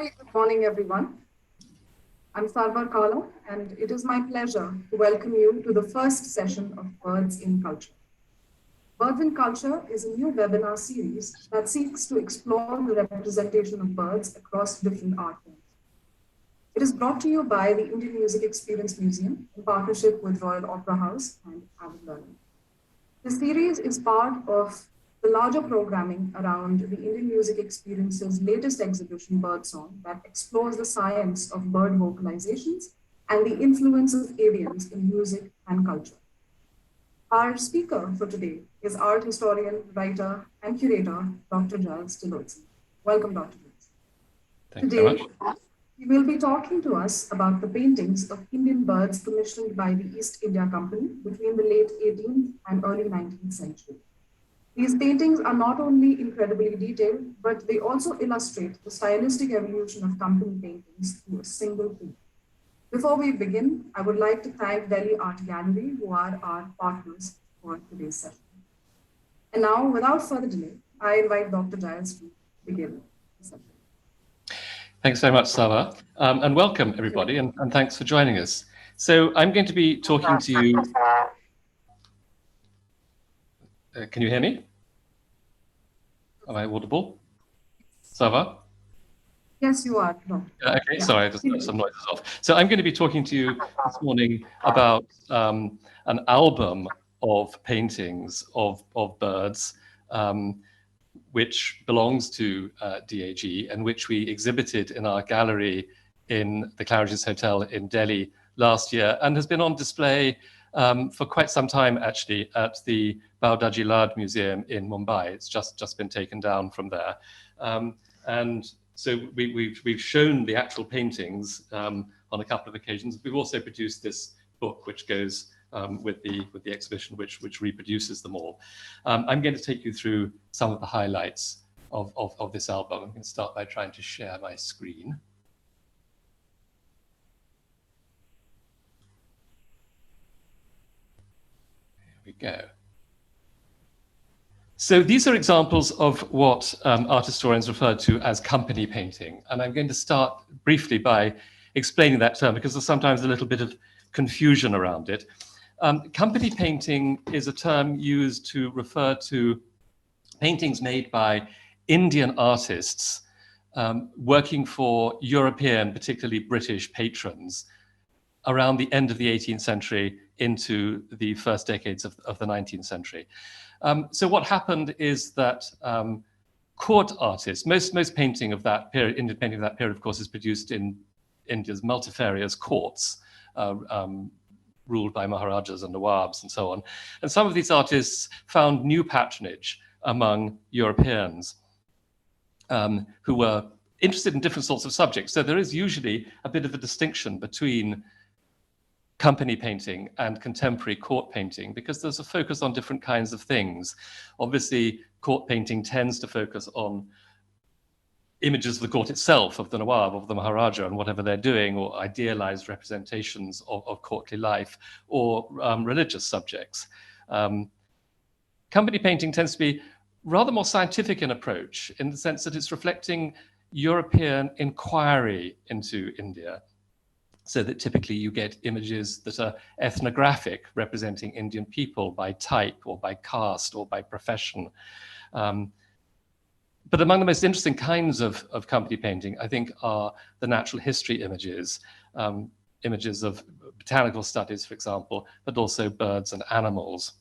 Hey, good morning, everyone. I'm Sarvar Kala, and it is my pleasure to welcome you to the first session of Birds in Culture. Birds in Culture is a new webinar series that seeks to explore the representation of birds across different art forms. It is brought to you by the Indian Music Experience Museum in partnership with Royal Opera House and Avid Learning. The series is part of the larger programming around the Indian Music Experience's latest exhibition, Birdsong, that explores the science of bird vocalizations and the influence of avians in music and culture. Our speaker for today is art historian, writer, and curator, Dr. Giles. Welcome, Dr. Giles. Thank you very much. He will be talking to us about the paintings of Indian birds commissioned by the East India Company between the late 18th and early 19th century. These paintings are not only incredibly detailed, but they also illustrate the stylistic evolution of company paintings through a single theme. Before we begin, I would like to thank Delhi Art Gallery, who are our partners for today's session. And now, without further delay, I invite Dr. Giles to begin the session. Thanks very much, Sava, and welcome everybody, and thanks for joining us. So I'm going to be talking to you. Can you hear me? Am I audible? Sava? Yes, you are. No. Okay, yeah. Sorry, I just got some noises off. So I'm going to be talking to you this morning about an album of paintings of birds, which belongs to DAG and which we exhibited in our gallery in the Claridge's Hotel in Delhi last year, and has been on display for quite some time actually at the Baudaji Lad Museum in Mumbai. It's just been taken down from there, and so we've shown the actual paintings on a couple of occasions. We've also produced this book which goes with the exhibition, which reproduces them all. I'm going to take you through some of the highlights of this album. I'm going to start by trying to share my screen. Here we go. So these are examples of what art historians refer to as company painting. And I'm going to start briefly by explaining that term because there's sometimes a little bit of confusion around it. Company painting is a term used to refer to paintings made by Indian artists working for European, particularly British patrons around the end of the 18th century into the first decades of the 19th century. So what happened is that court artists, most painting of that period, Indian painting of that period, of course, is produced in India's multifarious courts, ruled by Maharajas and Nawabs and so on. And some of these artists found new patronage among Europeans who were interested in different sorts of subjects. So there is usually a bit of a distinction between company painting and contemporary court painting because there's a focus on different kinds of things. Obviously, court painting tends to focus on images of the court itself, of the Nawab, of the Maharaja, and whatever they're doing, or idealized representations of courtly life, or religious subjects. Company painting tends to be rather more scientific in approach, in the sense that it's reflecting European inquiry into India, so that typically you get images that are ethnographic, representing Indian people by type, or by caste, or by profession. But among the most interesting kinds of company painting, I think, are the natural history images, images of botanical studies, for example, but also birds and animals.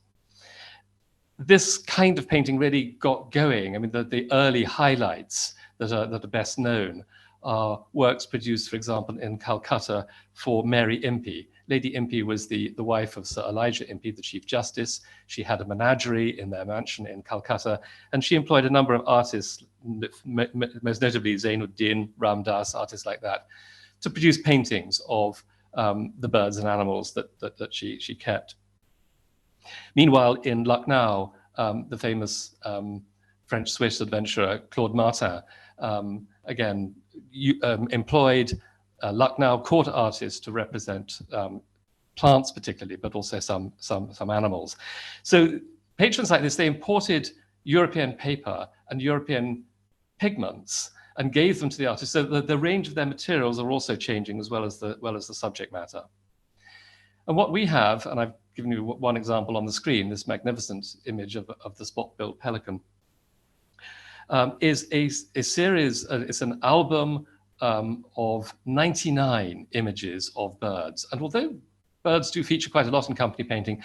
This kind of painting really got going. I mean, the early highlights that are best known are works produced, for example, in Calcutta for Mary Impey. Lady Impey was the wife of Sir Elijah Impey, the Chief Justice. She had a menagerie in their mansion in Calcutta, and she employed a number of artists, most notably Zainuddin, Ramdas, artists like that, to produce paintings of the birds and animals that she kept. Meanwhile, in Lucknow, the famous French-Swiss adventurer Claude Mata, again, employed Lucknow court artists to represent plants particularly, but also some animals. So patrons like this, they imported European paper and European pigments and gave them to the artist. So the range of their materials are also changing as well as the subject matter. And what we have, and I've given you one example on the screen, this magnificent image of the spot-billed pelican, is a series, it's an album of 99 images of birds. And although birds do feature quite a lot in company painting,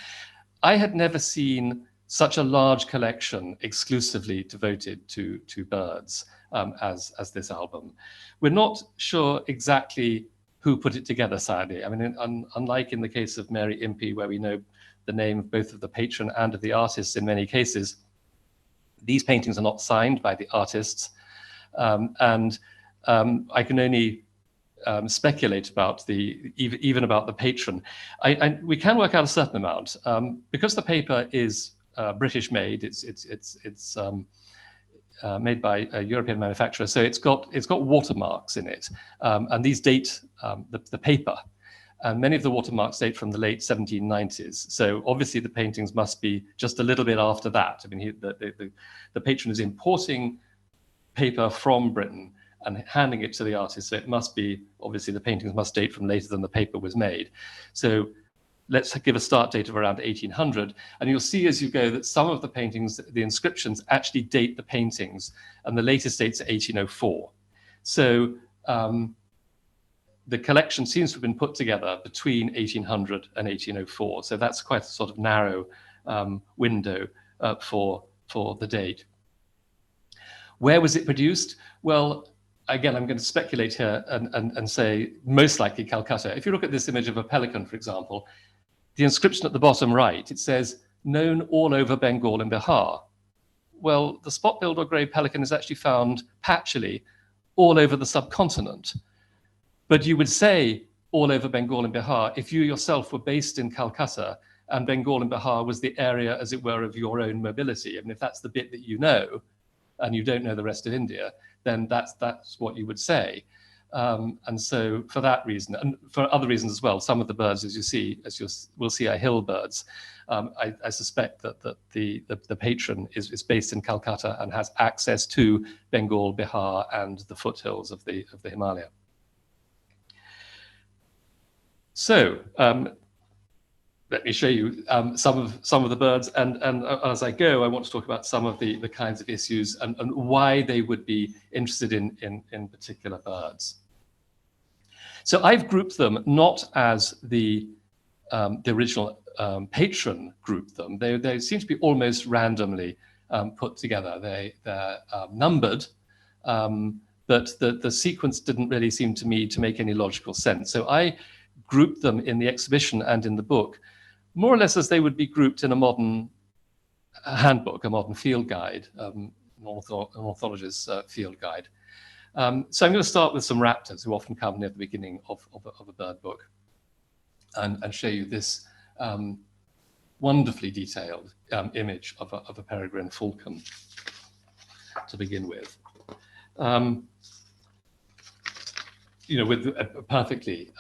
I had never seen such a large collection exclusively devoted to birds as this album. We're not sure exactly who put it together, sadly. I mean, unlike in the case of Mary Impey, where we know the name of both of the patron and of the artists in many cases, these paintings are not signed by the artists. I can only speculate about even about the patron. We can work out a certain amount because the paper is British made. It's made by a European manufacturer, so it's got watermarks in it, and these date the paper. And many of the watermarks date from the late 1790s. So obviously the paintings must be just a little bit after that. I mean, the patron is importing paper from Britain and handing it to the artist. So it must be, obviously the paintings must date from later than the paper was made. So let's give a start date of around 1800. And you'll see as you go that some of the paintings, the inscriptions actually date the paintings, and the latest dates are 1804. So the collection seems to have been put together between 1800 and 1804. So that's quite a sort of narrow window for the date. Where was it produced? Well, again, I'm going to speculate here and say most likely Calcutta. If you look at this image of a pelican, for example, the inscription at the bottom right, it says, known all over Bengal and Bihar. Well, the spot-billed or grey pelican is actually found patchily all over the subcontinent. But you would say all over Bengal and Bihar if you yourself were based in Calcutta and Bengal and Bihar was the area, as it were, of your own mobility. I mean, if that's the bit that you know and you don't know the rest of India, then that's what you would say. And so for that reason, and for other reasons as well, some of the birds, we'll see, are hill birds. I suspect that the patron is based in Calcutta and has access to Bengal, Bihar, and the foothills of the Himalaya. So let me show you some of the birds, and as I go, I want to talk about some of the kinds of issues and why they would be interested in particular birds. So I've grouped them not as the original patron grouped them. They seem to be almost randomly put together. They're numbered, but the sequence didn't really seem to me to make any logical sense. So I grouped them in the exhibition and in the book, more or less as they would be grouped in a modern handbook, a modern field guide, an ornithologist's field guide. So I'm going to start with some raptors who often come near the beginning of a bird book and show you this wonderfully detailed image of a peregrine falcon to begin with. With perfectly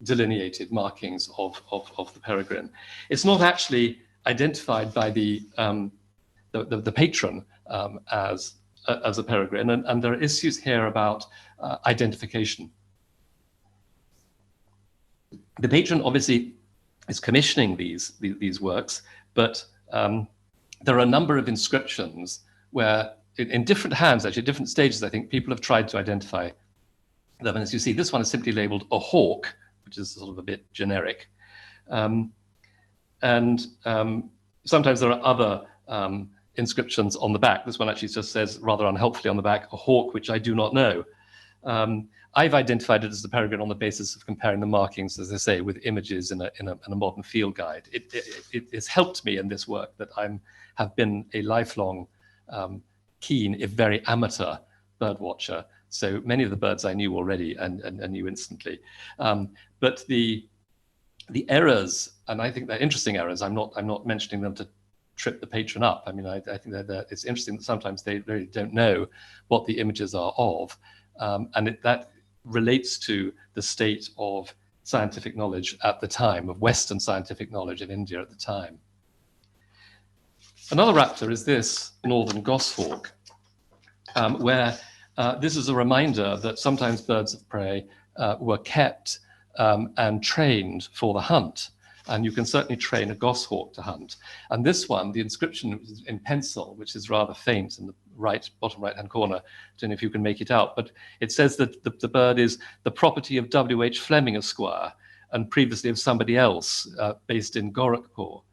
delineated markings of the peregrine. It's not actually identified by the patron as a peregrine, and there are issues here about identification. The patron obviously is commissioning these works, but there are a number of inscriptions where, in different hands, actually, different stages, I think, people have tried to identify them. And as you see, this one is simply labeled a hawk, which is sort of a bit generic. Sometimes there are other inscriptions on the back. This one actually just says, rather unhelpfully on the back, a hawk, which I do not know. I've identified it as the peregrine on the basis of comparing the markings, as I say, with images in a modern field guide. It has helped me in this work that I have been a lifelong, keen, if very amateur bird watcher. So many of the birds I knew already and knew instantly. But the errors, and I think they're interesting errors, I'm not mentioning them to trip the patron up. I mean, I think that it's interesting that sometimes they really don't know what the images are of. And that relates to the state of scientific knowledge at the time, of Western scientific knowledge in India at the time. Another raptor is this northern goshawk, where This is a reminder that sometimes birds of prey were kept and trained for the hunt. And you can certainly train a goshawk to hunt. And this one, the inscription is in pencil, which is rather faint in the bottom right-hand corner. I don't know if you can make it out, but it says that the bird is the property of W.H. Fleming, Esquire, and previously of somebody else based in Gorakhpur.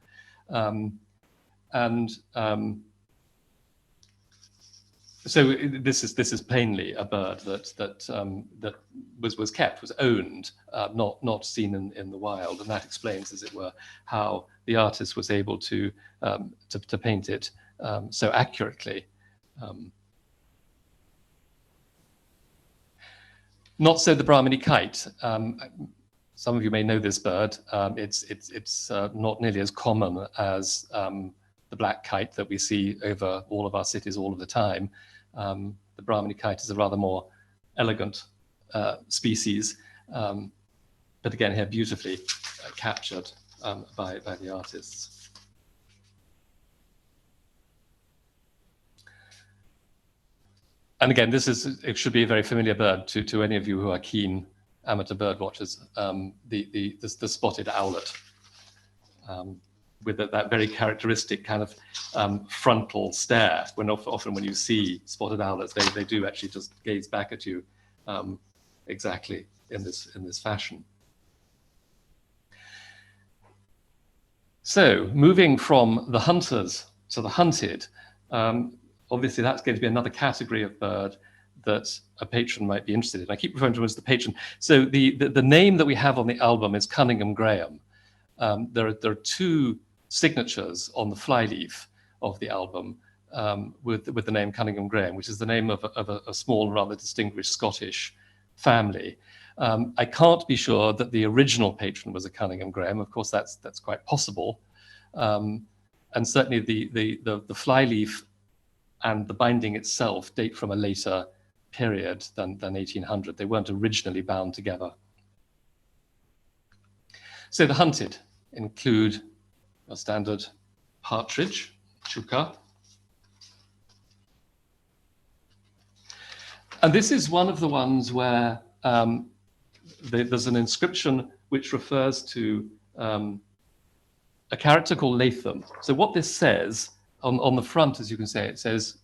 So this is plainly a bird that was kept, was owned, not seen in the wild, and that explains, as it were, how the artist was able to paint it so accurately. Not so the Brahminy kite. Some of you may know this bird. It's not nearly as common as the black kite that we see over all of our cities all of the time. The Brahminy kite is a rather more elegant species, but again here beautifully captured by the artists. And again, it should be a very familiar bird to any of you who are keen amateur bird watchers, the spotted owlet. With that very characteristic kind of frontal stare. Often when you see spotted owlets, they do actually just gaze back at you exactly in this fashion. So moving from the hunters to the hunted, obviously that's going to be another category of bird that a patron might be interested in. I keep referring to him as the patron. So the name that we have on the album is Cunningham Graham. There are two signatures on the flyleaf of the album with the name Cunningham Graham, which is the name of a small, rather distinguished Scottish family. I can't be sure that the original patron was a Cunningham Graham. Of course, that's quite possible, and certainly the flyleaf and the binding itself date from a later period than 1800. They weren't originally bound together. So the hunted include a standard partridge, chuka. And this is one of the ones where there's an inscription which refers to a character called Latham. So what this says on the front, as you can say, it says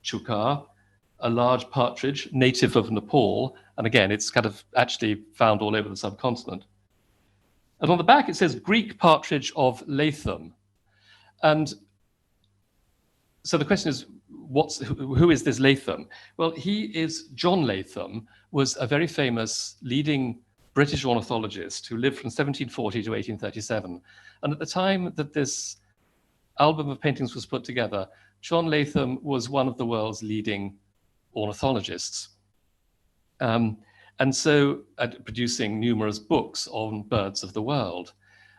chuka, a large partridge, native of Nepal. And again, it's kind of actually found all over the subcontinent. And on the back, it says Greek partridge of Latham. And so the question is, who is this Latham? Well, he is John Latham, was a very famous leading British ornithologist who lived from 1740 to 1837. And at the time that this album of paintings was put together, John Latham was one of the world's leading ornithologists. And so producing numerous books on birds of the world.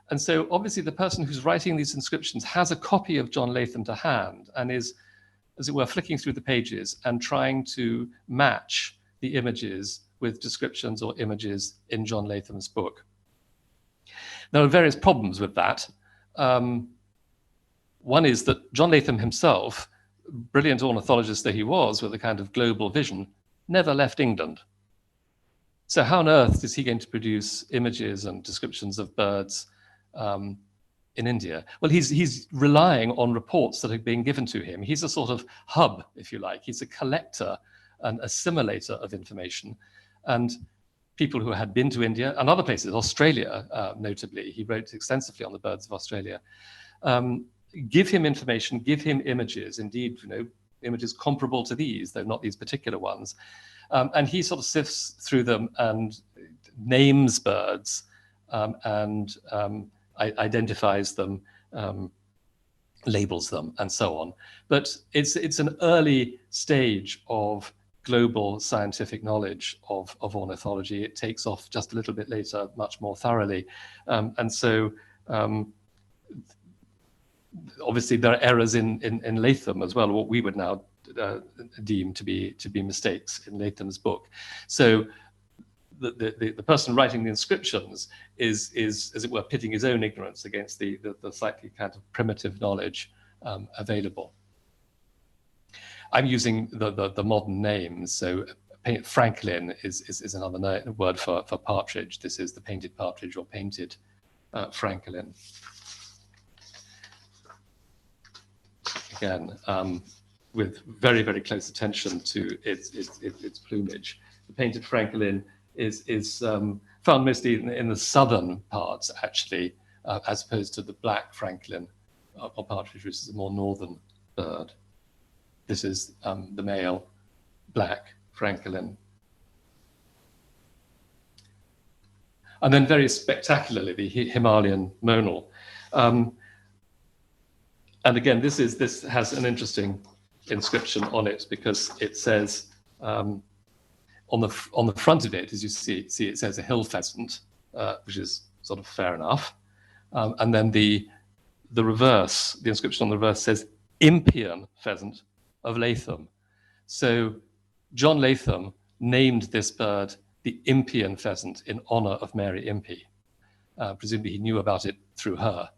And so obviously the person who's writing these inscriptions has a copy of John Latham to hand and is, as it were, flicking through the pages and trying to match the images with descriptions or images in John Latham's book. There are various problems with that. One is that John Latham himself, brilliant ornithologist that he was with a kind of global vision, never left England. So how on earth is he going to produce images and descriptions of birds in India? Well, he's relying on reports that are being given to him. He's a sort of hub, if you like. He's a collector and assimilator of information. And people who had been to India and other places, Australia notably, he wrote extensively on the birds of Australia, give him information, give him images, indeed, images comparable to these, though not these particular ones. And he sort of sifts through them and names birds and identifies them, labels them, and so on. But it's an early stage of global scientific knowledge of ornithology. It takes off just a little bit later, much more thoroughly. And so obviously there are errors in Latham as well, what we would now deem to be mistakes in Latham's book. So the person writing the inscriptions is as it were pitting his own ignorance against the slightly kind of primitive knowledge available. I'm using the modern names. So francolin is another word for partridge. This is the painted partridge or painted francolin. Again, with very, very close attention to its plumage. The painted francolin is found mostly in the southern parts, actually, as opposed to the black francolin or partridge, which is a more northern bird. This is the male black francolin. And then very spectacularly, the Himalayan monal. And again, this has an interesting inscription on it because it says on the front of it, as you see it says a hill pheasant, which is sort of fair enough. And then the reverse, the inscription on the reverse says Impean Pheasant of Latham. So John Latham named this bird the Impean Pheasant in honor of Mary Impey. Presumably he knew about it through her.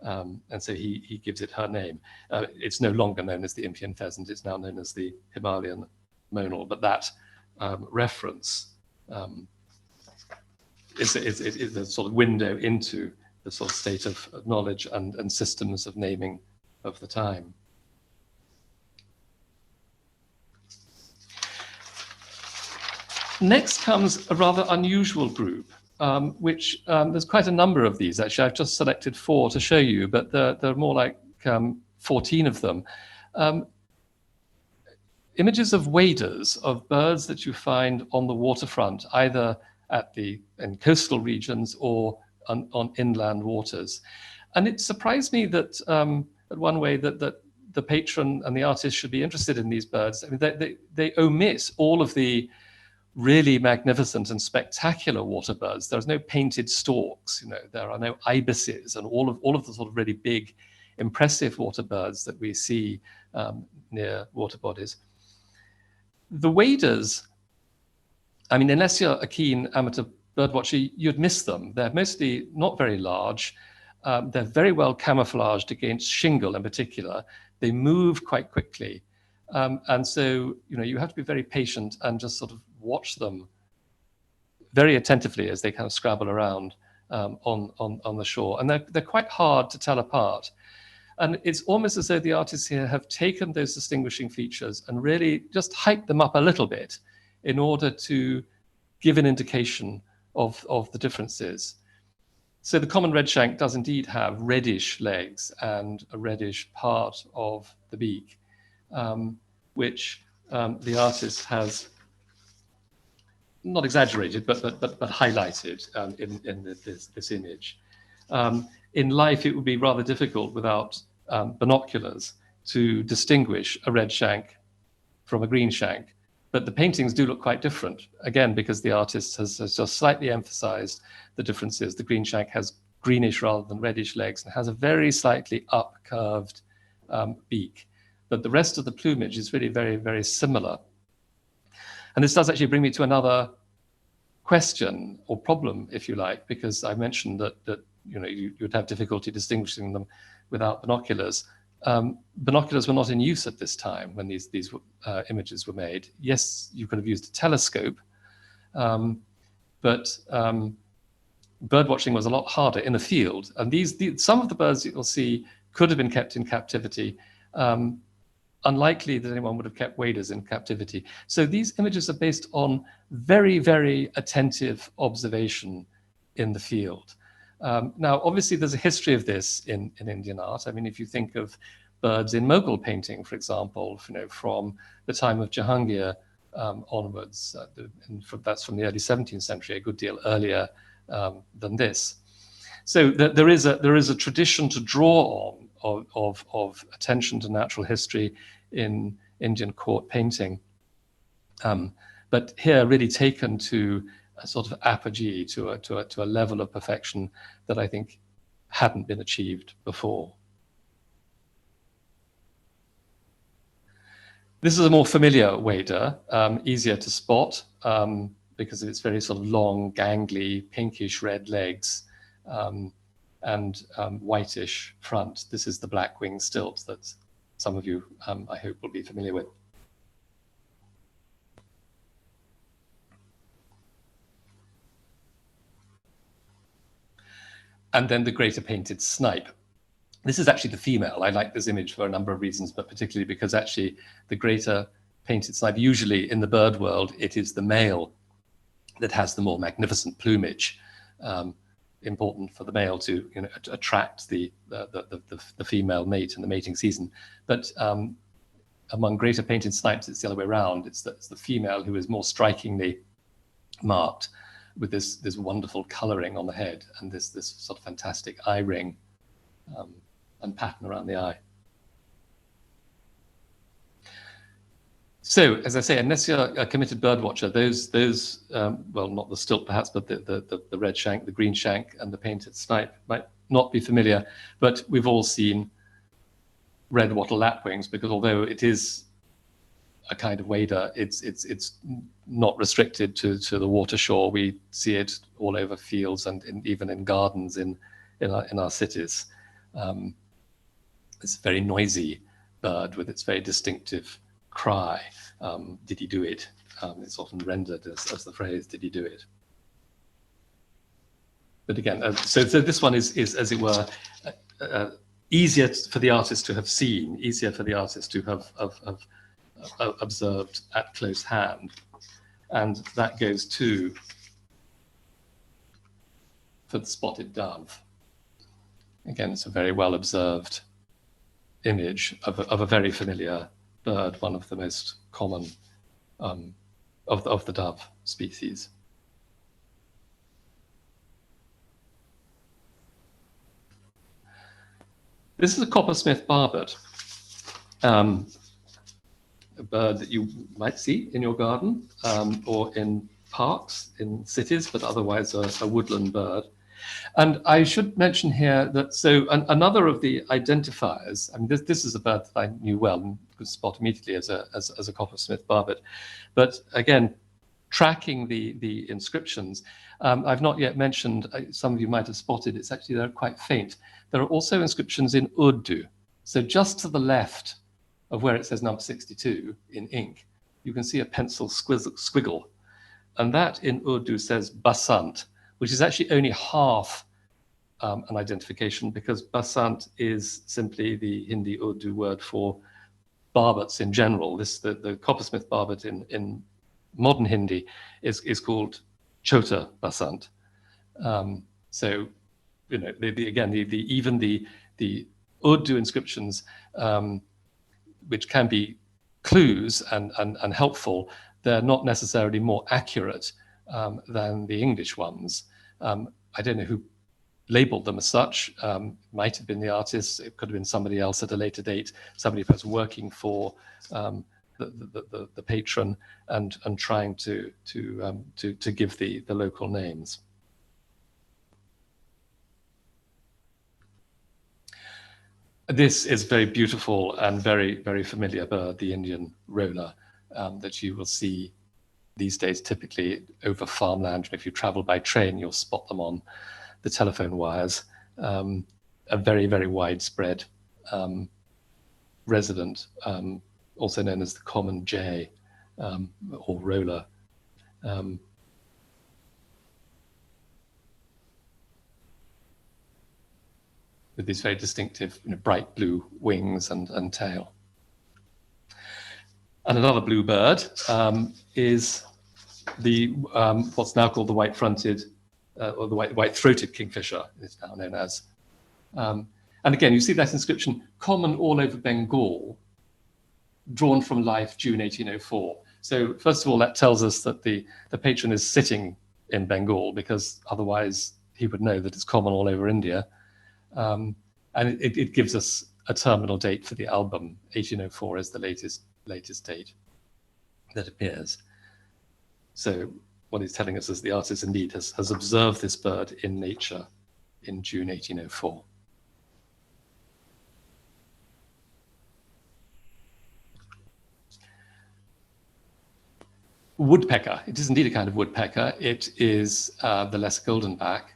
And so he gives it her name. It's no longer known as the Impean Pheasant, it's now known as the Himalayan monal, but that reference is a sort of window into the sort of state of knowledge and systems of naming of the time. Next comes a rather unusual group, which there's quite a number of these, actually. I've just selected 4 to show you, but there are more like 14 of them. Images of waders, of birds that you find on the waterfront, either in coastal regions or on inland waters. And it surprised me that one way that the patron and the artist should be interested in these birds. I mean, they omit all of the really magnificent and spectacular water birds. There's no painted storks, there are no ibises and all of the sort of really big, impressive water birds that we see near water bodies. The waders, I mean, unless you're a keen amateur birdwatcher, you'd miss them. They're mostly not very large. They're very well camouflaged against shingle in particular. They move quite quickly. And so, you have to be very patient and just sort of watch them very attentively as they kind of scrabble around on the shore. And they're quite hard to tell apart. And it's almost as though the artists here have taken those distinguishing features and really just hyped them up a little bit in order to give an indication of the differences. So the common redshank does indeed have reddish legs and a reddish part of the beak, which the artist has not exaggerated, but highlighted in this image. In life, it would be rather difficult without binoculars to distinguish a red shank from a green shank. But the paintings do look quite different, again, because the artist has just slightly emphasized the differences. The green shank has greenish rather than reddish legs and has a very slightly up-curved beak. But the rest of the plumage is really very, very similar. And this does actually bring me to another question or problem, if you like, because I mentioned that you'd have difficulty distinguishing them without binoculars. Binoculars were not in use at this time when these images were made. Yes, you could have used a telescope, but birdwatching was a lot harder in the field. And some of the birds that you'll see could have been kept in captivity. Unlikely that anyone would have kept waders in captivity. So these images are based on very, very attentive observation in the field. Now, obviously, there's a history of this in Indian art. I mean, if you think of birds in Mughal painting, for example, from the time of Jahangir onwards, that's from the early 17th century, a good deal earlier than this. So there is a tradition to draw on of attention to natural history in Indian court painting, but here really taken to a sort of apogee, to a level of perfection that I think hadn't been achieved before. This is a more familiar wader, easier to spot because of its very sort of long, gangly, pinkish red legs and whitish front. This is the black wing stilt that's some of you, I hope, will be familiar with. And then the greater painted snipe. This is actually the female. I like this image for a number of reasons, but particularly because actually the greater painted snipe, usually in the bird world, it is the male that has the more magnificent plumage, important for the male to, you know, attract the female mate in the mating season. But among greater painted snipes, it's the other way around. It's the female who is more strikingly marked with this wonderful coloring on the head and this sort of fantastic eye ring and pattern around the eye. So, as I say, unless you're a committed bird watcher, those well, not the stilt perhaps, but the red shank, the green shank, and the painted snipe might not be familiar, but we've all seen red wattle lapwings, because although it is a kind of wader, it's not restricted to the water shore. We see it all over fields and even in gardens in our cities. It's a very noisy bird with its very distinctive cry. Did he do it? It's often rendered as the phrase, did he do it? But again, so this one is as it were, easier for the artist to have seen, easier for the artist to have observed at close hand. And that goes too for the spotted dove. Again, it's a very well observed image of a very familiar bird, one of the most common of the dove species. This is a coppersmith barbet, a bird that you might see in your garden or in parks, in cities, but otherwise a woodland bird. And I should mention here that, so another of the identifiers, I mean, this is a bird that I knew well and could spot immediately as a coppersmith barbet. But again, tracking the inscriptions, I've not yet mentioned, some of you might have spotted, it's actually, they're quite faint. There are also inscriptions in Urdu. So just to the left of where it says number 62 in ink, you can see a pencil squiggle. And that in Urdu says Basant, which is actually only half an identification, because Basant is simply the Hindi Urdu word for barbets in general. The coppersmith barbet in modern Hindi is called Chota Basant. So, you know, even the Urdu inscriptions, which can be clues and helpful, they're not necessarily more accurate than the English ones. I don't know who labeled them as such. Might have been the artist. It could have been somebody else at a later date, somebody perhaps working for the patron and trying to give the local names. This is very beautiful and very, very familiar bird, the Indian roller, that you will see these days typically over farmland. If you travel by train, you'll spot them on the telephone wires. A very, very widespread resident, also known as the common jay or roller. With these very distinctive, you know, bright blue wings and tail. And another blue bird is the what's now called the white-fronted or the white-throated kingfisher, it's now known as. And again, you see that inscription, common all over Bengal, drawn from life, June 1804. So first of all, that tells us that the patron is sitting in Bengal, because otherwise he would know that it's common all over India. And it gives us a terminal date for the album. 1804 is the latest date that appears. So what he's telling us is the artist indeed has observed this bird in nature in June 1804. Woodpecker. It is indeed a kind of woodpecker. It is the less golden back.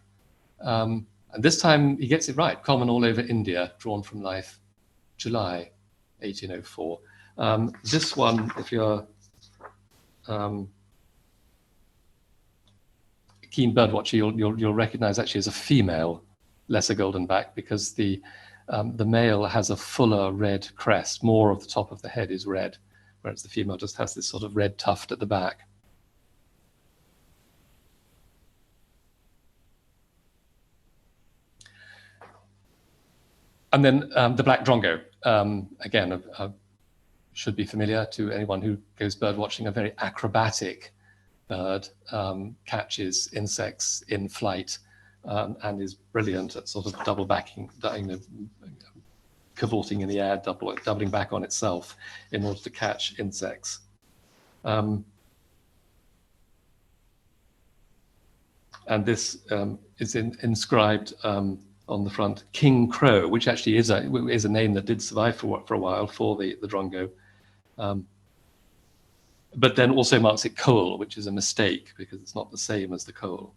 And this time he gets it right. Common all over India, drawn from life, July 1804. This one, if you're a keen bird watcher, you'll recognize actually as a female lesser goldenback, because the male has a fuller red crest. More of the top of the head is red, whereas the female just has this sort of red tuft at the back. And then the black drongo, again, should be familiar to anyone who goes bird watching. A very acrobatic bird, catches insects in flight, and is brilliant at sort of double backing, cavorting in the air, doubling back on itself in order to catch insects. And this is inscribed on the front, King Crow, which actually is a name that did survive for a while for the drongo, but then also marks it coal, which is a mistake because it's not the same as the coal.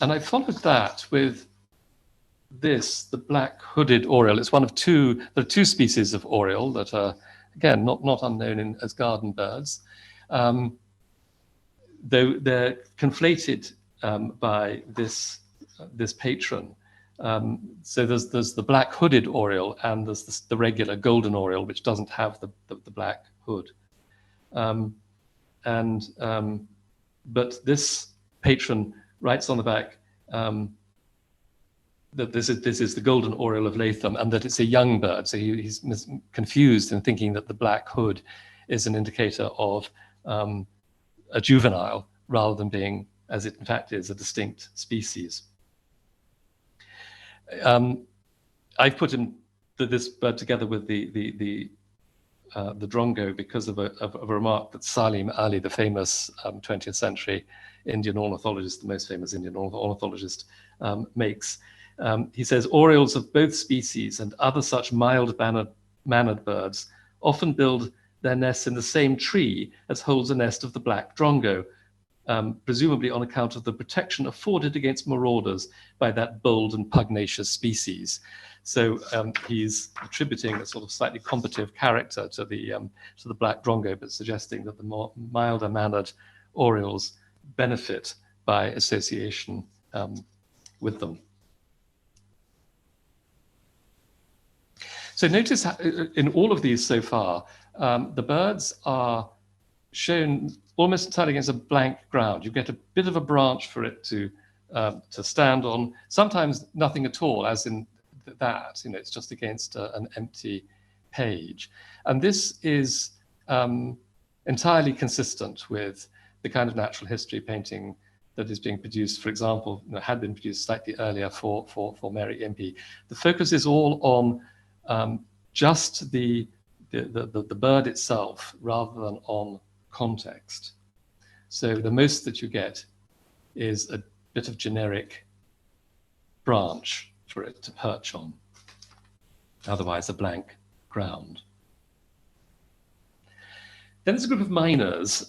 And I followed that with this, the black hooded oriole. It's one of two. There are two species of oriole that are, again, not unknown as garden birds. Though they're conflated by this patron. So there's the black hooded oriole, and there's the regular golden oriole, which doesn't have the black hood. But this patron writes on the back that this is the golden oriole of Latham, and that it's a young bird. So he's confused in thinking that the black hood is an indicator of a juvenile, rather than being, as it in fact is, a distinct species. I've put this bird together with the drongo because of a remark that Salim Ali, the famous 20th century Indian ornithologist, the most famous Indian ornithologist, makes. He says, orioles of both species and other such mild-mannered birds often build their nests in the same tree as holds a nest of the black drongo, presumably on account of the protection afforded against marauders by that bold and pugnacious species. So he's attributing a sort of slightly combative character to the black drongo, but suggesting that the more milder mannered orioles benefit by association with them. So notice how, in all of these so far, the birds are shown almost entirely against a blank ground. You get a bit of a branch for it to stand on. Sometimes nothing at all, as in that. It's just against an empty page. And this is entirely consistent with the kind of natural history painting that is being produced, for example, had been produced slightly earlier for Mary Impey. The focus is all on just the bird itself rather than on context. So the most that you get is a bit of generic branch for it to perch on, otherwise a blank ground. Then there's a group of miners,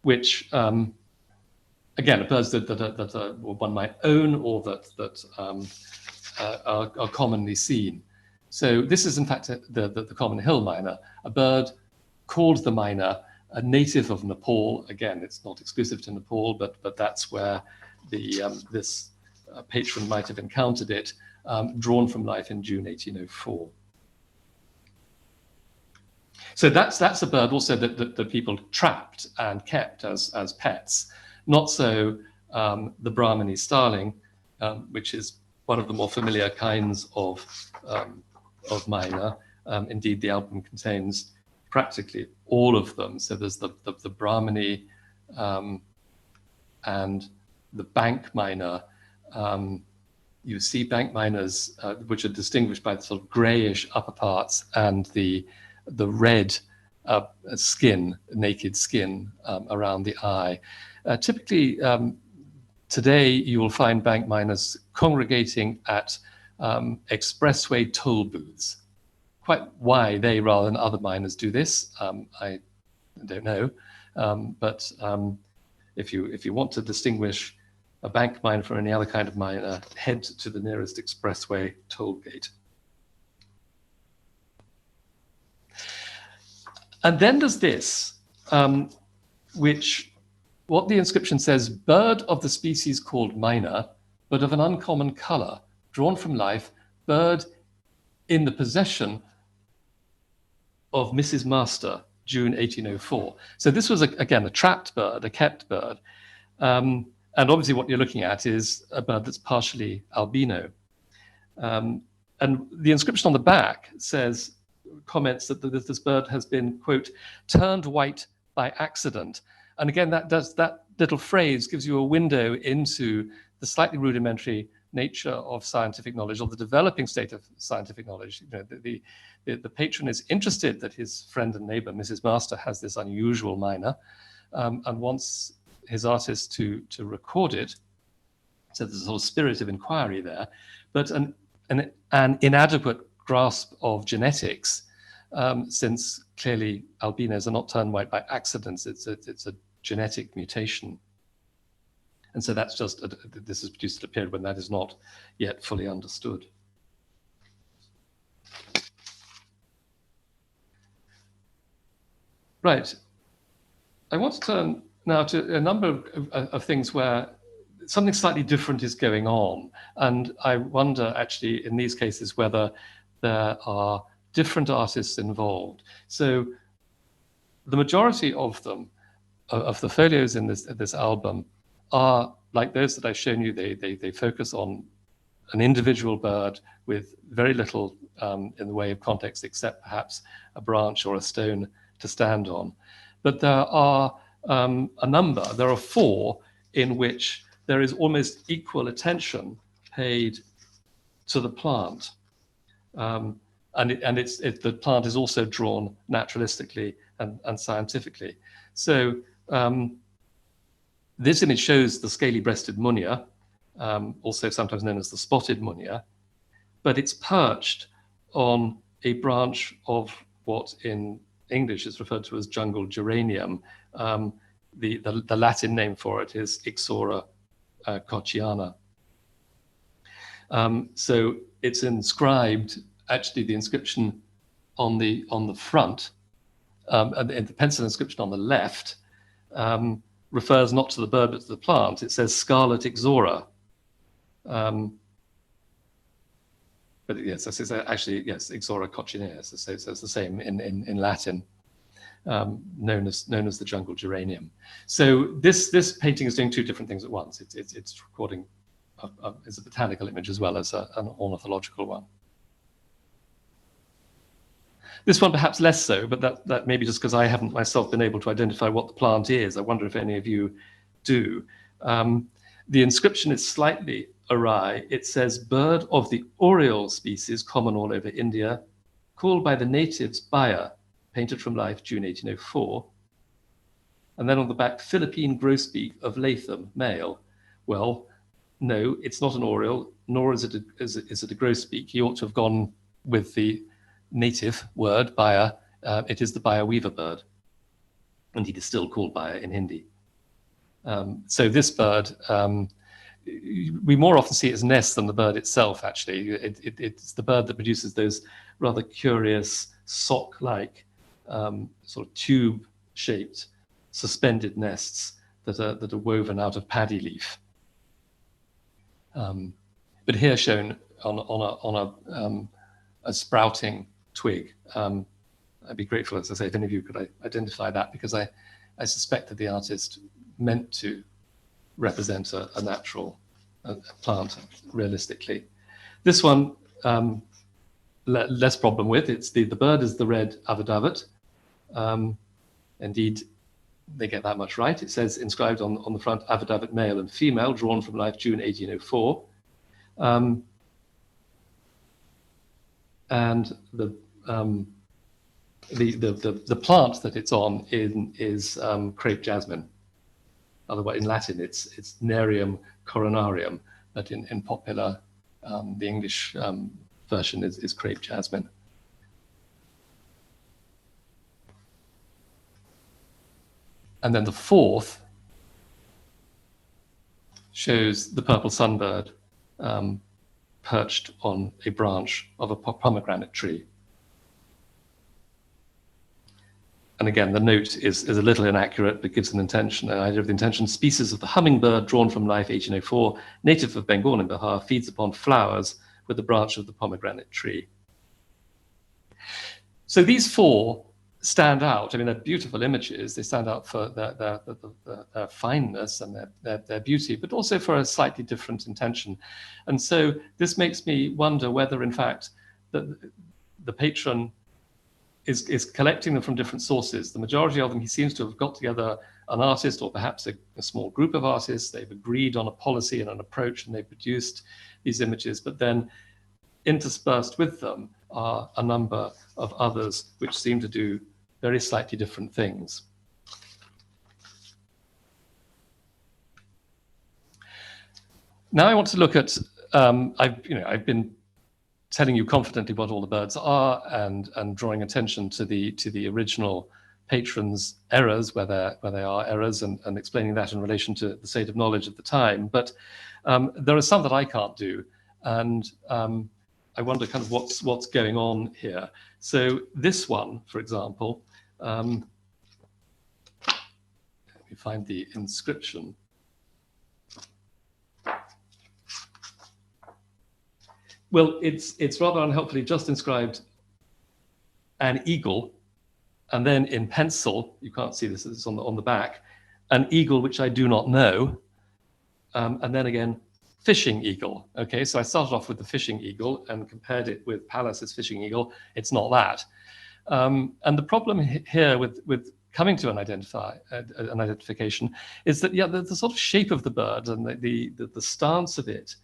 which again, are birds that one might own or that are commonly seen. So this is in fact the common hill miner, a bird called the miner, a native of Nepal. Again, it's not exclusive to Nepal, but that's where this patron might have encountered it, drawn from life in June 1804. So that's a bird also that people trapped and kept as pets. Not so the Brahminy starling, which is one of the more familiar kinds of miner. Indeed, the album contains practically all of them. So there's the Brahminy and the bank miner. You see bank miners, which are distinguished by the sort of grayish upper parts and the red skin, naked skin around the eye. Typically, today you will find bank miners congregating at expressway toll booths. Quite why they rather than other miners do this, I don't know. But if you want to distinguish a bank mine or any other kind of miner, head to the nearest expressway toll gate. And then there's this, what the inscription says, bird of the species called miner, but of an uncommon color, drawn from life, bird in the possession of Mrs. Master, June 1804. So this was, again, a trapped bird, a kept bird. And obviously what you're looking at is a bird that's partially albino. And the inscription on the back says, comments that this bird has been, quote, turned white by accident. And again, that little phrase gives you a window into the slightly rudimentary nature of scientific knowledge, or the developing state of scientific knowledge. You know, the patron is interested that his friend and neighbor, Mrs. Master, has this unusual miner, and wants his artist to record it. So there's a sort of spirit of inquiry there, but an inadequate grasp of genetics, since clearly albinos are not turned white by accidents. It's a genetic mutation. And so that's just, this is produced at a period when that is not yet fully understood. Right. I want to turn now to a number of things where something slightly different is going on. And I wonder actually in these cases whether there are different artists involved. So the majority of them, of the folios in this album, are like those that I've shown you. They focus on an individual bird with very little in the way of context, except perhaps a branch or a stone to stand on. But there are a number, there are 4 in which there is almost equal attention paid to the plant. And the plant is also drawn naturalistically and scientifically. So this image shows the scaly-breasted Monia, also sometimes known as the spotted Monia, but it's perched on a branch of what in English is referred to as Jungle Geranium. The Latin name for it is Ixora kochiana. So it's inscribed, actually the inscription on the front, and the pencil inscription on the left, refers not to the bird but to the plant. It says Scarlet Ixora. But yes, it's actually, yes, Ixora coccinea. So it's the same in Latin, known as the Jungle Geranium. So this painting is doing 2 different things at once. It's recording as a botanical image as well as an ornithological one. This one perhaps less so, but that may be just because I haven't myself been able to identify what the plant is. I wonder if any of you do. The inscription is slightly awry. It says, bird of the Oriole species, common all over India, called by the natives Baya, painted from life, June 1804. And then on the back, Philippine grosbeak of Latham, male. Well, no, it's not an Oriole, nor is it a grosbeak. He ought to have gone with the native word, Baya. It is the Bioweaver bird. Indeed, it's still called Baya in Hindi. So this bird, we more often see it as nest than the bird itself, actually. It's the bird that produces those rather curious sock-like, sort of tube-shaped, suspended nests that are woven out of paddy leaf. But here shown on a sprouting twig. I'd be grateful, as I say, if any of you could identify that, because I suspect that the artist meant to represent a natural plant realistically. This one, less problem with. It's the bird is the red avid. Indeed, they get that much right. It says inscribed on the front, avid male and female, drawn from life, June 1804. And the plant that it's on is crepe jasmine. Otherwise, in Latin, it's Nerium coronarium, but in popular, the English version is crepe jasmine. And then the fourth shows the purple sunbird perched on a branch of a pomegranate tree. And again, the note is a little inaccurate, but gives an idea of the intention. Species of the hummingbird, drawn from life, 1804, native of Bengal and Bihar, feeds upon flowers with the branch of the pomegranate tree. So these four stand out. I mean, they're beautiful images. They stand out for their fineness and their beauty, but also for a slightly different intention. And so this makes me wonder whether, in fact, the patron is collecting them from different sources. The majority of them, he seems to have got together an artist or perhaps a small group of artists. They've agreed on a policy and an approach, and they've produced these images, but then interspersed with them are a number of others which seem to do very slightly different things. Now I want to look at, I've been telling you confidently what all the birds are and drawing attention to the original patron's errors, where they are errors, and explaining that in relation to the state of knowledge at the time. But there are some that I can't do, and I wonder kind of what's going on here. So this one, for example, let me find the inscription. Well, it's rather unhelpfully just inscribed an eagle, and then in pencil, you can't see this, it's on the back, an eagle which I do not know, and then again, fishing eagle. Okay, so I started off with the fishing eagle and compared it with Pallas's fishing eagle. It's not that. And the problem here with coming to an identification is that, yeah, the sort of shape of the bird and the stance of it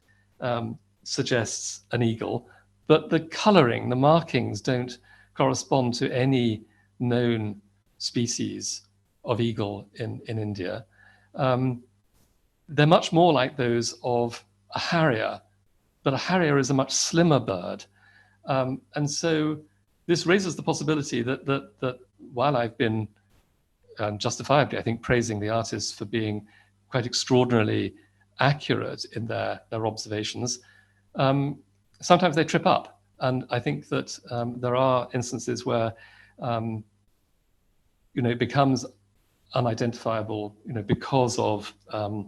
suggests an eagle, but the coloring, the markings don't correspond to any known species of eagle in India. They're much more like those of a harrier, but a harrier is a much slimmer bird. And so this raises the possibility that while I've been justifiably, I think, praising the artists for being quite extraordinarily accurate in their observations, sometimes they trip up. And I think that there are instances where it becomes unidentifiable, because of a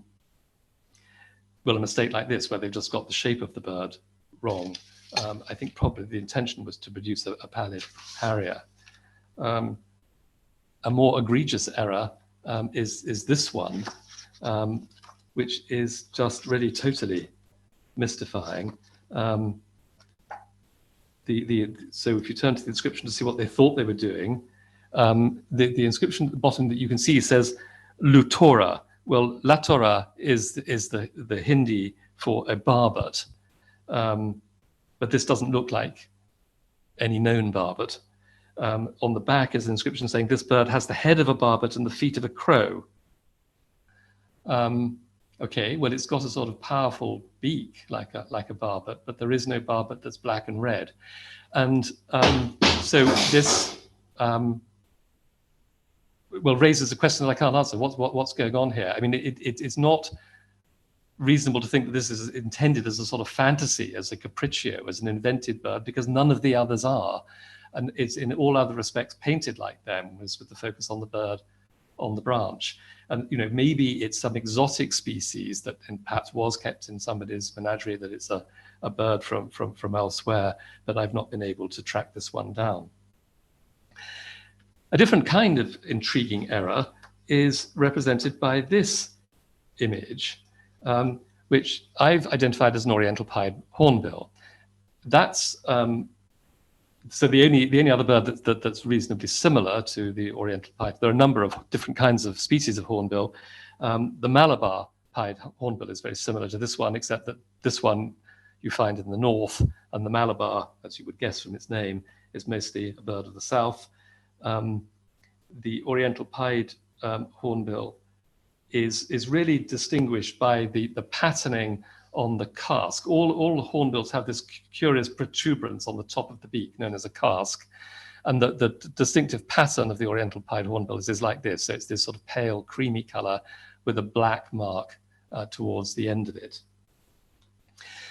mistake like this, where they've just got the shape of the bird wrong. I think probably the intention was to produce a pallid harrier. A more egregious error is this one, which is just really totally mystifying. So if you turn to the inscription to see what they thought they were doing, the inscription at the bottom that you can see says Lutora. Well, La Torah is the Hindi for a barbet, but this doesn't look like any known barbet. On the back is an inscription saying this bird has the head of a barbet and the feet of a crow. Okay, well, it's got a sort of powerful beak like a barbet, but there is no barbet that's black and red. And so this raises a question that I can't answer. What's going on here? I mean, it's not reasonable to think that this is intended as a sort of fantasy, as a capriccio, as an invented bird, because none of the others are. And it's in all other respects painted like them, with the focus on the bird on the branch. And maybe it's some exotic species that perhaps was kept in somebody's menagerie, that it's a bird from elsewhere, but I've not been able to track this one down. A different kind of intriguing error is represented by this image, which I've identified as an Oriental pied hornbill. That's so the only other bird that's reasonably similar to the Oriental pied. There are a number of different kinds of species of hornbill. The Malabar pied hornbill is very similar to this one, except that this one you find in the north, and the Malabar, as you would guess from its name, is mostly a bird of the south. The Oriental pied hornbill is really distinguished by the patterning on the casque. All the hornbills have this curious protuberance on the top of the beak, known as a casque. And the distinctive pattern of the Oriental pied hornbill is like this. So it's this sort of pale, creamy color with a black mark towards the end of it.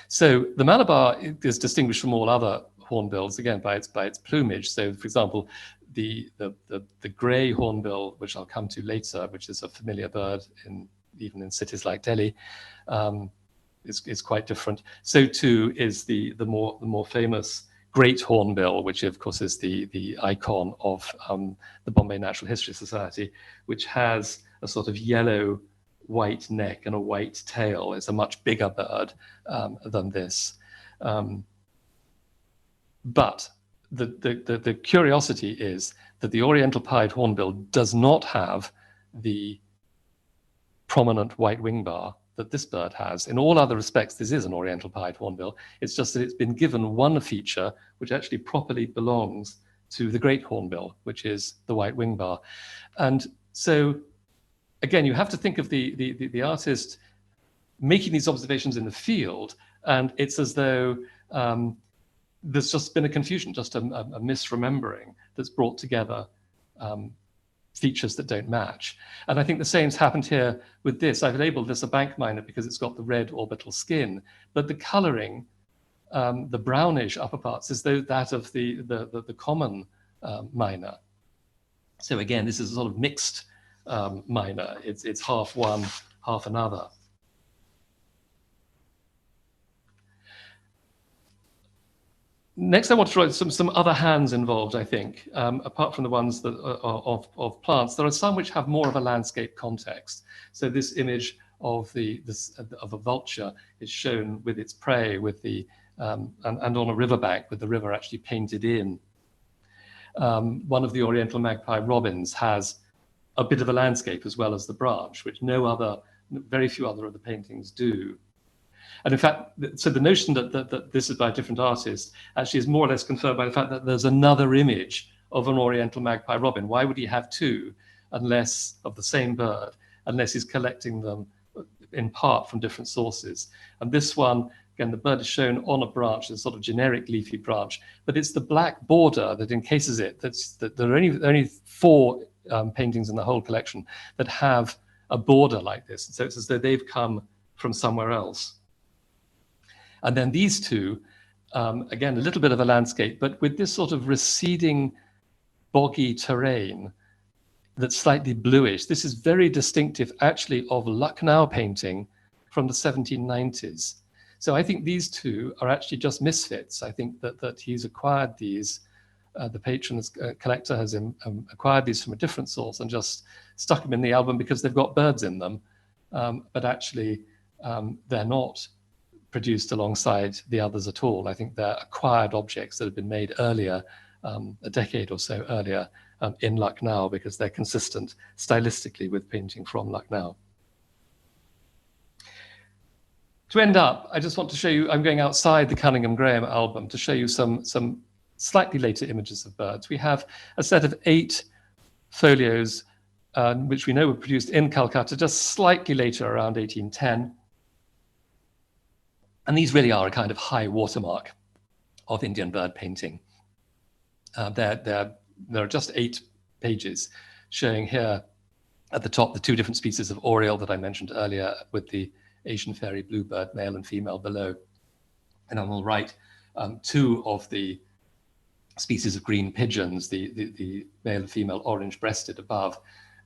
So the Malabar is distinguished from all other hornbills, again, by its plumage. So, for example, the grey hornbill, which I'll come to later, which is a familiar bird even in cities like Delhi, is quite different. So too is the more famous great hornbill, which of course is the icon of the Bombay Natural History Society, which has a sort of yellow white neck and a white tail. It's a much bigger bird than this. But the curiosity is that the Oriental pied hornbill does not have the prominent white wing bar that this bird has. In all other respects, this is an Oriental pied hornbill. It's just that it's been given one feature which actually properly belongs to the great hornbill, which is the white wing bar. And so, again, you have to think of the artist making these observations in the field, and it's as though there's just been a confusion, just a misremembering that's brought together features that don't match. And I think the same's happened here with this. I've labeled this a bank miner because it's got the red orbital skin, but the coloring, the brownish upper parts, is that of the common miner. So again, this is a sort of mixed miner. It's half one, half another. Next, I want to draw some other hands involved, I think, apart from the ones that are of plants. There are some which have more of a landscape context. So this image of a vulture is shown with its prey, with and on a riverbank with the river actually painted in. One of the Oriental magpie robins has a bit of a landscape as well as the branch, which very few other of the paintings do. And in fact, so the notion that this is by a different artist actually is more or less confirmed by the fact that there's another image of an Oriental magpie robin. Why would he have two unless of the same bird, unless he's collecting them in part from different sources? And this one, again, the bird is shown on a branch, a sort of generic leafy branch, but it's the black border that encases it. That there are only 4 paintings in the whole collection that have a border like this. And so it's as though they've come from somewhere else. And then these two, again, a little bit of a landscape, but with this sort of receding boggy terrain that's slightly bluish. This is very distinctive, actually, of Lucknow painting from the 1790s. So I think these two are actually just misfits. I think that he's acquired these, the patron collector has acquired these from a different source and just stuck them in the album because they've got birds in them. But actually, they're not produced alongside the others at all. I think they're acquired objects that have been made earlier, a decade or so earlier, in Lucknow, because they're consistent stylistically with painting from Lucknow. To end up, I just want to show you, I'm going outside the Cunningham-Graham album to show you some slightly later images of birds. We have a set of 8 folios, which we know were produced in Calcutta just slightly later, around 1810. And these really are a kind of high watermark of Indian bird painting. There are just 8 pages showing here at the top the 2 different species of oriole that I mentioned earlier, with the Asian fairy bluebird, male and female, below. And on the right, 2 of the species of green pigeons, the male and female orange-breasted above,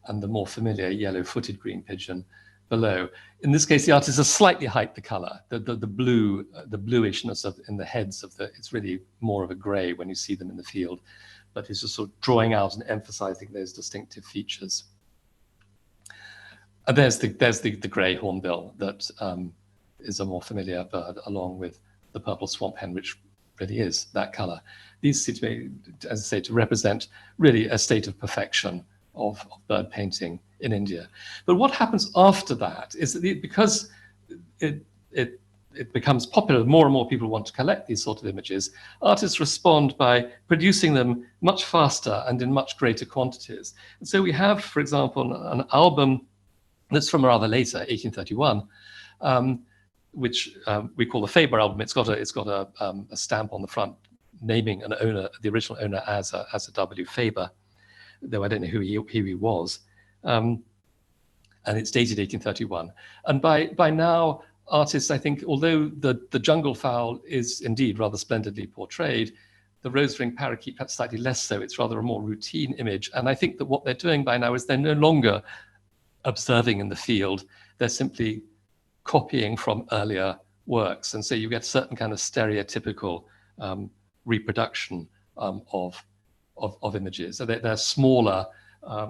and the more familiar yellow-footed green pigeon below. In this case, the artist has slightly heightened the color, the bluishness in the heads of it's really more of a gray when you see them in the field, but he's just sort of drawing out and emphasizing those distinctive features. And there's the gray hornbill that is a more familiar bird, along with the purple swamp hen, which really is that color. These seem to me, as I say, to represent really a state of perfection of bird painting in India. But what happens after that is that because it becomes popular, more and more people want to collect these sort of images, artists respond by producing them much faster and in much greater quantities. And so we have, for example, an album that's from rather later, 1831, which we call the Faber album. It's got a stamp on the front naming an owner, the original owner, as a W. Faber, though I don't know who he was. and it's dated 1831. And by now, artists, I think, although the jungle fowl is indeed rather splendidly portrayed, the rose-ringed parakeet perhaps slightly less so. It's rather a more routine image. And I think that what they're doing by now is they're no longer observing in the field. They're simply copying from earlier works. And so you get certain kind of stereotypical reproduction of images. So they're smaller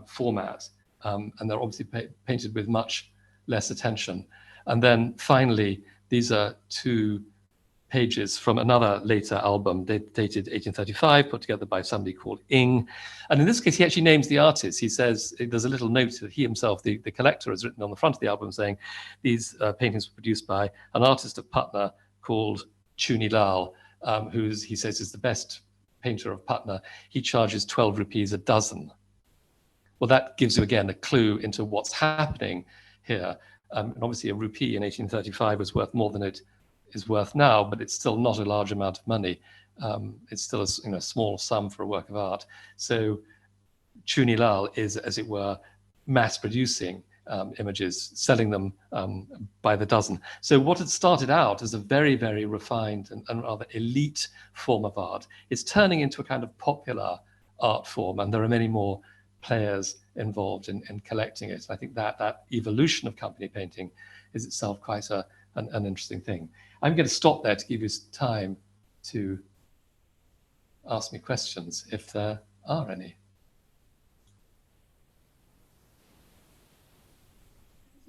format, and they're obviously painted with much less attention. And then finally, these are two pages from another later album dated 1835, put together by somebody called Ing. And in this case, he actually names the artist. He says, there's a little note that he himself, the collector, has written on the front of the album saying, these paintings were produced by an artist of Patna called Chuni Lal, who he says is the best painter of Patna. He charges 12 rupees a dozen. Well, that gives you, again, a clue into what's happening here. And obviously, a rupee in 1835 was worth more than it is worth now, but it's still not a large amount of money. It's still a small sum for a work of art. So Chuni Lal is, as it were, mass producing images, selling them by the dozen. So what had started out as a very, very refined and rather elite form of art is turning into a kind of popular art form, and there are many more players involved in collecting it. I think that evolution of company painting is itself quite an interesting thing. I'm going to stop there to give you time to ask me questions if there are any.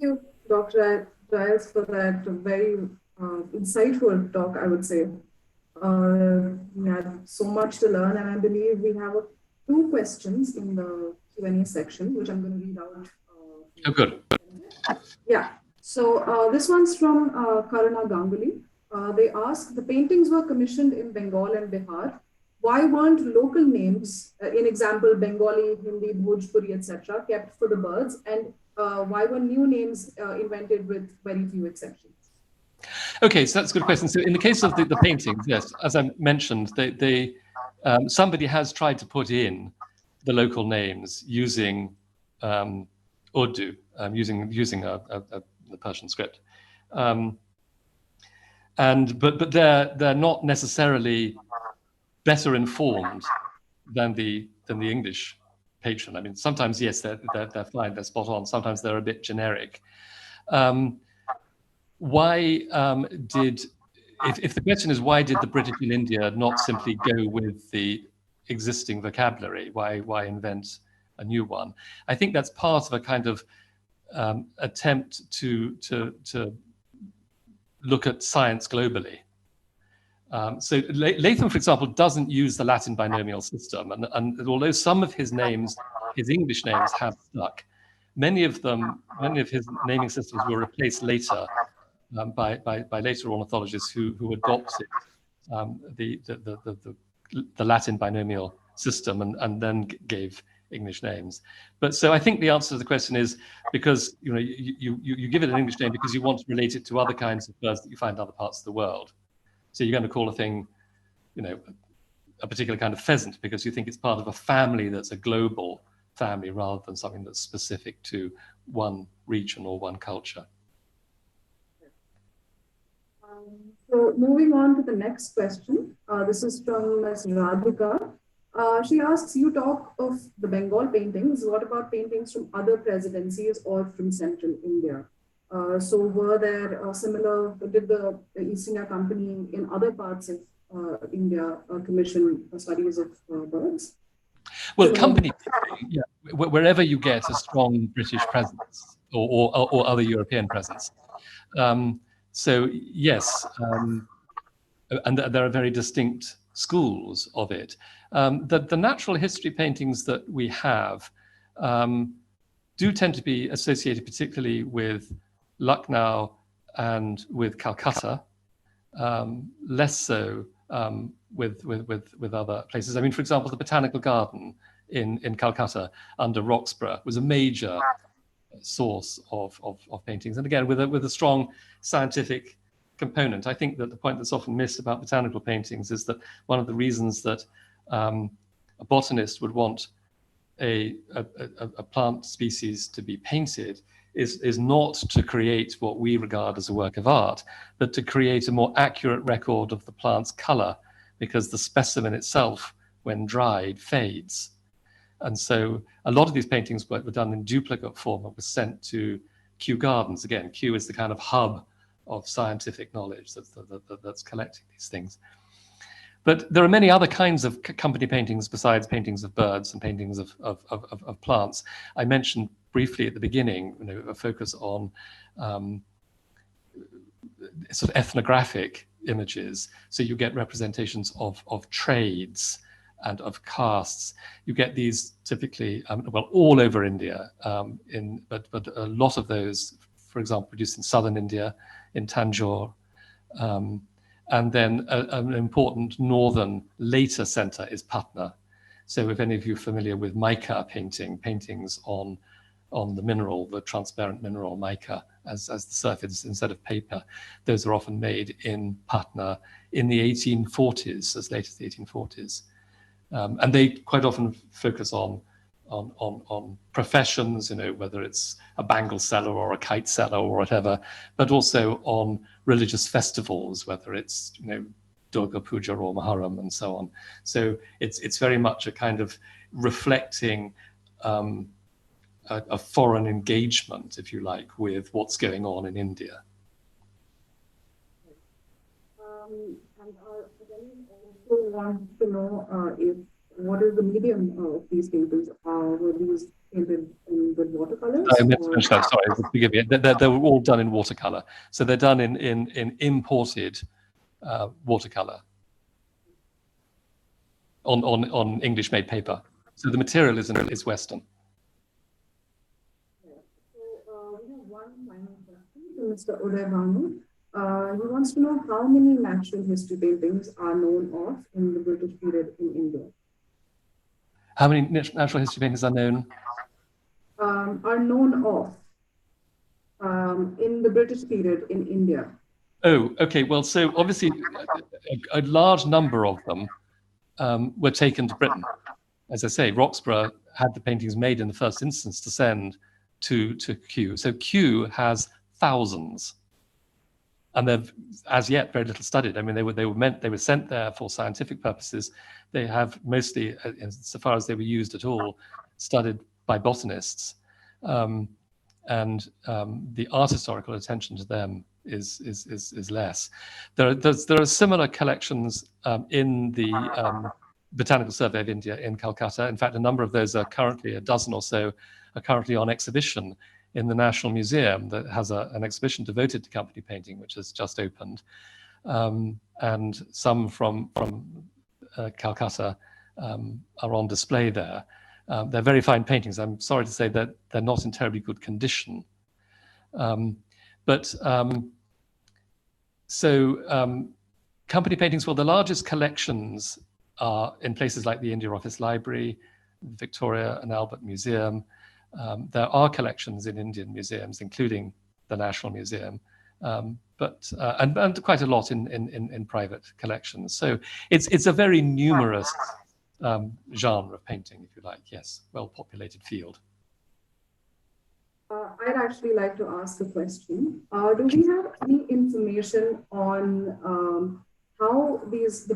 Thank you, Dr. Giles, for that very insightful talk, I would say. We had so much to learn, and I believe we have two questions in the Q&A section, which I'm going to read out. Oh, good. Yeah. So this one's from Karuna Ganguly. They ask, the paintings were commissioned in Bengal and Bihar. Why weren't local names, in example, Bengali, Hindi, Bhojpuri, etc., kept for the birds? And why were new names invented with very few exceptions? Okay, so that's a good question. So in the case of the paintings, yes, as I mentioned, somebody has tried to put in the local names using Urdu, using the Persian script, but they're not necessarily better informed than the English patron. I mean, sometimes yes, they're fine, they're spot on. Sometimes they're a bit generic. If the question is why did the British in India not simply go with the existing vocabulary? Why invent a new one? I think that's part of a kind of attempt to look at science globally. So Latham, for example, doesn't use the Latin binomial system, and although some of his names, his English names, have stuck, many of his naming systems were replaced later by later ornithologists who adopted the Latin binomial system and then gave English names. But so I think the answer to the question is because you give it an English name because you want to relate it to other kinds of birds that you find in other parts of the world. So you're going to call a thing, a particular kind of pheasant because you think it's part of a family that's a global family rather than something that's specific to one region or one culture. So moving on to the next question. This is from Ms. Radhika. She asks, you talk of the Bengal paintings. What about paintings from other presidencies or from central India? So were there similar, did the East India Company in other parts of India commission studies of birds? Well, wherever you get a strong British presence or other European presence. So yes, and there are very distinct schools of it. The natural history paintings that we have do tend to be associated particularly with Lucknow and with Calcutta, less so with other places. I mean, for example, the Botanical Garden in Calcutta under Roxburgh was a major source of paintings, and again with a strong scientific component. I think that the point that's often missed about botanical paintings is that one of the reasons that a botanist would want a plant species to be painted is not to create what we regard as a work of art, but to create a more accurate record of the plant's color, because the specimen itself, when dried, fades. And so a lot of these paintings were done in duplicate form and were sent to Kew Gardens. Again, Kew is the kind of hub of scientific knowledge that's collecting these things. But there are many other kinds of company paintings besides paintings of birds and paintings of plants. I mentioned briefly at the beginning, a focus on sort of ethnographic images. So you get representations of trades and of castes. You get these typically, well, all over India, but a lot of those, for example, produced in southern India, in Tanjore. And then an important northern later center is Patna. So if any of you are familiar with mica paintings on the mineral, the transparent mineral mica as the surface instead of paper, those are often made in Patna in the 1840s, as late as the 1840s. And they quite often focus on professions, whether it's a bangle seller or a kite seller or whatever, but also on religious festivals, whether it's Durga Puja or Muharram and so on. So it's very much a kind of reflecting a foreign engagement, if you like, with what's going on in India. And also want to know what is the medium of these paintings? Were these painted with watercolors? Sorry, forgive me. They were all done in watercolor. So they're done in imported watercolor on English-made paper. So the material is Western. So we have one final question to Mr. Uday Bhanu. He wants to know how many natural history paintings are known of in the British period in India. How many natural history paintings are known? Are known of in the British period in India. Oh, okay. Well, so obviously a large number of them were taken to Britain. As I say, Roxburgh had the paintings made in the first instance to send to Kew. So Kew has thousands, and they've as yet very little studied. I mean, they were sent there for scientific purposes. They have mostly, so far as they were used at all, studied by botanists, and the art historical attention to them is less. There are similar collections in the Botanical Survey of India in Calcutta. In fact, a number of those are currently, a dozen or so, are currently on exhibition in the National Museum that has an exhibition devoted to company painting, which has just opened, and some from Calcutta are on display there. They're very fine paintings. I'm sorry to say that they're not in terribly good condition. Company paintings, well, the largest collections are in places like the India Office Library, Victoria and Albert Museum. There are collections in Indian museums, including the National Museum, and quite a lot in private collections. So it's a very numerous genre of painting, if you like. Yes, well-populated field. I'd actually like to ask a question. Do we have any information on how these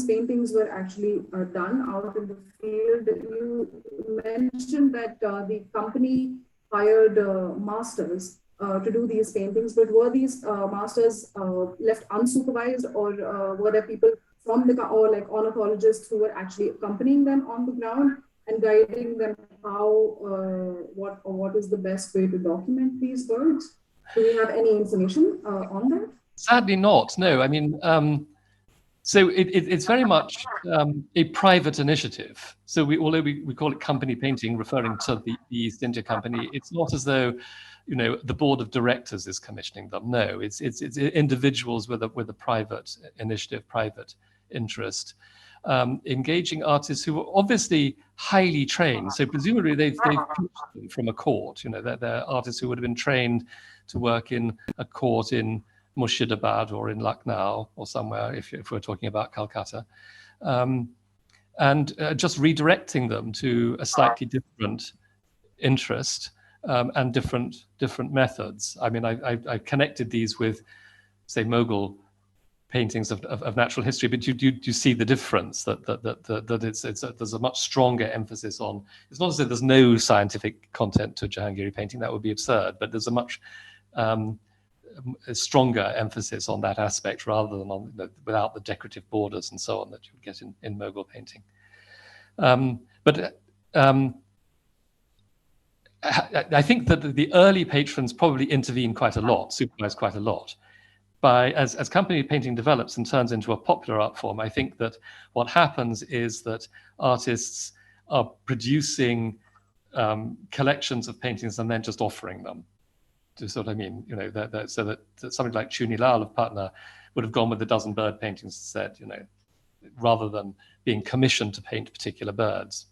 paintings were actually done out in the field? You mentioned that the company hired masters to do these paintings, but were these masters left unsupervised, or were there people from or like ornithologists who were actually accompanying them on the ground and guiding them what is the best way to document these birds? Do we have any information on that? Sadly not, no. I mean, so it's very much a private initiative. So although we call it company painting, referring to the East India Company, it's not as though, the board of directors is commissioning them. No, it's individuals with a private initiative, private interest, engaging artists who are obviously highly trained. So presumably they've come from a court. They're artists who would have been trained to work in a court in Murshidabad or in Lucknow or somewhere, if we're talking about Calcutta. and just redirecting them to a slightly different interest and different methods. I mean, I connected these with, say, Mughal paintings of natural history, but you see the difference that there's a much stronger emphasis on. It's not as if there's no scientific content to Jahangiri painting; that would be absurd. But there's a much a stronger emphasis on that aspect rather than on without the decorative borders and so on that you would get in Mughal painting. I think that the early patrons probably intervene quite a lot, supervise quite a lot. As company painting develops and turns into a popular art form, I think that what happens is that artists are producing collections of paintings and then just offering them. Do you see what I mean? You know, so that somebody like Chuni Lal of Patna would have gone with a dozen bird paintings and said, you know, rather than being commissioned to paint particular birds.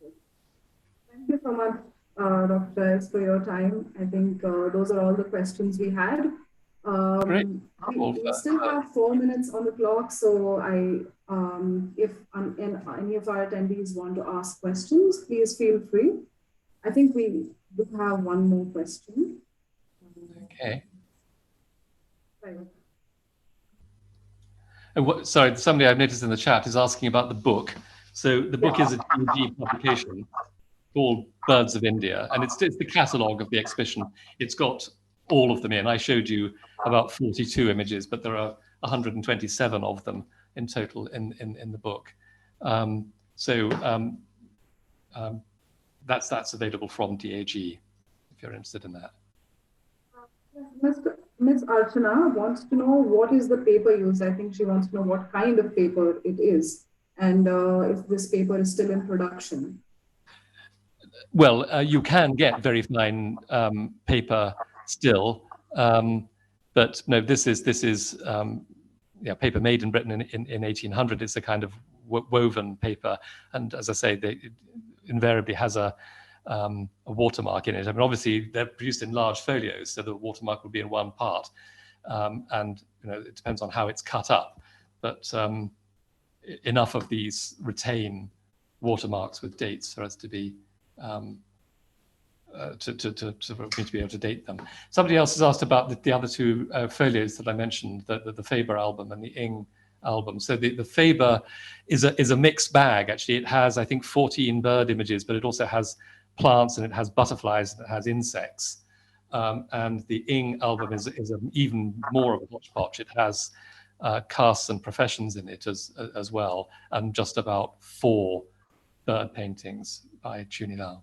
Thank you so much, Dr. Giles, for your time. I think those are all the questions we had. Great. We still have 4 minutes on the clock, so if any of our attendees want to ask questions, please feel free. I think we do have one more question. Okay. Right. Sorry, somebody I've noticed in the chat is asking about the book. So the book is a DG publication called Birds of India, and it's the catalogue of the exhibition. It's got all of them in. I showed you about 42 images, but there are 127 of them in total in the book. That's available from DAG if you're interested in that. Ms. Archana wants to know what is the paper used. I think she wants to know what kind of paper it is and if this paper is still in production. Well, you can get very fine paper still, but no, this is paper made in Britain in 1800. It's a kind of woven paper, and as I say, it invariably has a watermark in it. I mean, obviously they're produced in large folios, so the watermark will be in one part, and you know, it depends on how it's cut up. But enough of these retain watermarks with dates for us to be to be able to date them. Somebody else has asked about the other two folios that I mentioned, the Faber album and the Ing album. So the Faber is a mixed bag. Actually, it has, I think, 14 bird images, but it also has plants and it has butterflies and it has insects. And the Ing album is even more of a hodgepodge. It has castes and professions in it as well, and just about 4 bird paintings by Chuni Lal.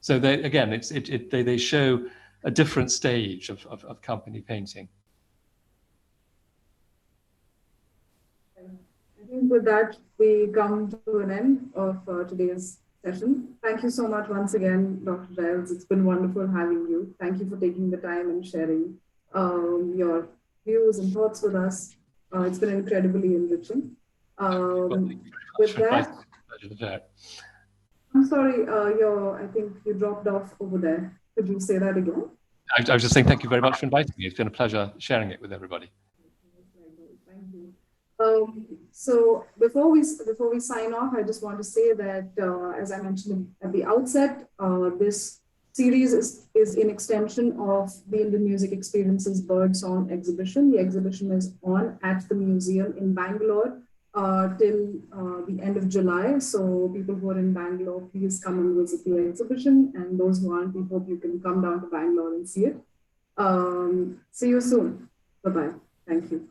So they show a different stage of company painting. I think with that, we come to an end of today's session. Thank you so much once again, Dr. Giles. It's been wonderful having you. Thank you for taking the time and sharing your views and thoughts with us. It's been incredibly enriching. With that, I'm sorry, I think you dropped off over there. Could you say that again? I was just saying thank you very much for inviting me. It's been a pleasure sharing it with everybody. Thank you. So before we sign off, I just want to say that, as I mentioned at the outset, this series is in extension of the Indian Music Experiences Birdsong exhibition. The exhibition is on at the museum in Bangalore till the end of July. So people who are in Bangalore, please come and visit the exhibition. And those who aren't, we hope you can come down to Bangalore and see it. See you soon. Bye-bye. Thank you.